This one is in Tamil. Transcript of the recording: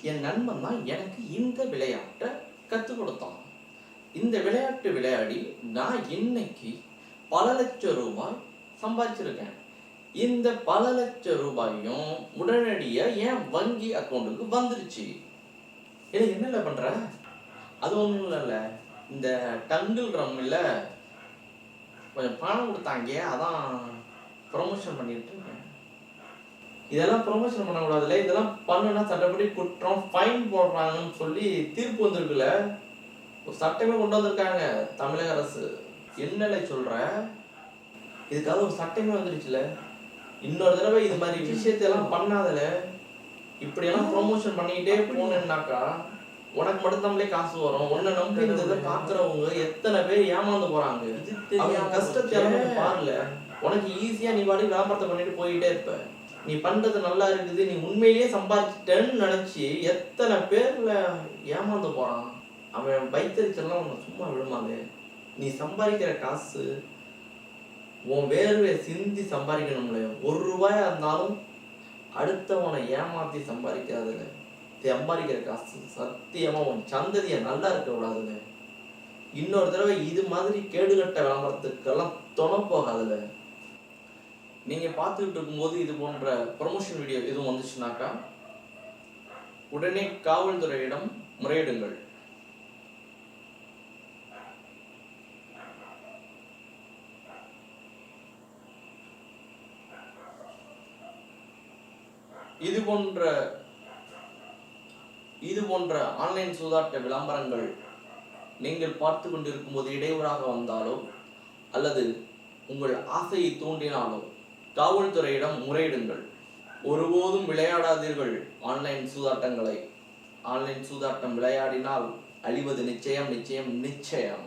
என் நண்பன் தான் எனக்கு இந்த விளையாட்டை கற்றுக் கொடுத்தான். இந்த விளையாட்டு விளையாடி நான் இன்னைக்கு பல லட்சம் ரூபாய் சம்பாதிச்சிருக்கேன். இந்த பல லட்சம் ரூபாயும் உடனடியாக என் வங்கி அக்கௌண்ட்டுக்கு வந்துருச்சு. இதை என்னல பண்ற? அது ஒன்றும் இல்லைல்ல, இந்த டங்கிள் ரம்மில் கொஞ்சம் பணம் கொடுத்தாங்க, அதான் ப்ரொமோஷன் பண்ணிட்டு இருக்கேன். இதெல்லாம் ப்ரொமோஷன் பண்ணக்கூடாதுல்ல, இதெல்லாம் பண்ணுனா சட்டப்படி குற்றம், ஃபைன் போடுறாங்கன்னு சொல்லி தீர்ப்பு வந்திருக்குல்ல, ஒரு சட்டமே கொண்டு வந்திருக்காங்க தமிழக அரசு. என்னல சொல்ற? இதுக்காக ஒரு சட்டமே வந்துருச்சுல. இன்னொரு தடவை இது மாதிரி விஷயத்தெல்லாம் பண்ணாதல. இப்படியெல்லாம் ப்ரொமோஷன் பண்ணிக்கிட்டே போனேன்னாக்கா உனக்கு மட்டும் நம்மளே காசு வரும். உன்னை நம்பி இந்த பாக்குறவங்க எத்தனை பேர் ஏமாந்து போறாங்க. அவங்க கஷ்டத்தை எல்லாம் பாருல. உனக்கு ஈஸியா நீ பாடி விளம்பரத்தை பண்ணிட்டு போயிட்டே இருப்ப. நீ பண்றது நல்லா இருக்குது, நீ உண்மையிலேயே சம்பாதிச்சிட்டேன்னு நினைச்சு எத்தனை பேர்ல ஏமாந்து போறான். அவன் வைத்தறிச்செல்லாம் உன்னை சும்மா விடுமாங்க. நீ சம்பாதிக்கிற காசு உன் வேர்வை சிந்தி சம்பாதிக்கணும்ல. ₹1 இருந்தாலும் அடுத்தவனை ஏமாத்தி சம்பாதிக்காதுல. சம்பாதிக்கிற காசு சத்தியமா உன் சந்ததியை நல்லா இருக்க விடாதுல. இன்னொரு தடவை இது மாதிரி கேடுகட்ட விளம்பரத்துக்கெல்லாம் துணை போகாதுல. நீங்க பார்த்துக்கிட்டு இருக்கும்போது இது போன்ற ப்ரொமோஷன் வீடியோ எதுவும் வந்துச்சுனாக்கா உடனே காவல்துறையிடம் முறையிடுங்கள். இது போன்ற ஆன்லைன் சூதாட்ட விளம்பரங்கள் நீங்கள் பார்த்து கொண்டிருக்கும் போது இடையூறாக வந்தாலோ அல்லது உங்கள் ஆசையை தூண்டினாலோ காவல்துறையிடம் முறையிடுங்கள். ஒருபோதும் விளையாடாதீர்கள் ஆன்லைன் சூதாட்டங்களை. ஆன்லைன் சூதாட்டம் விளையாடினால் அழிவது நிச்சயம் நிச்சயம் நிச்சயம்.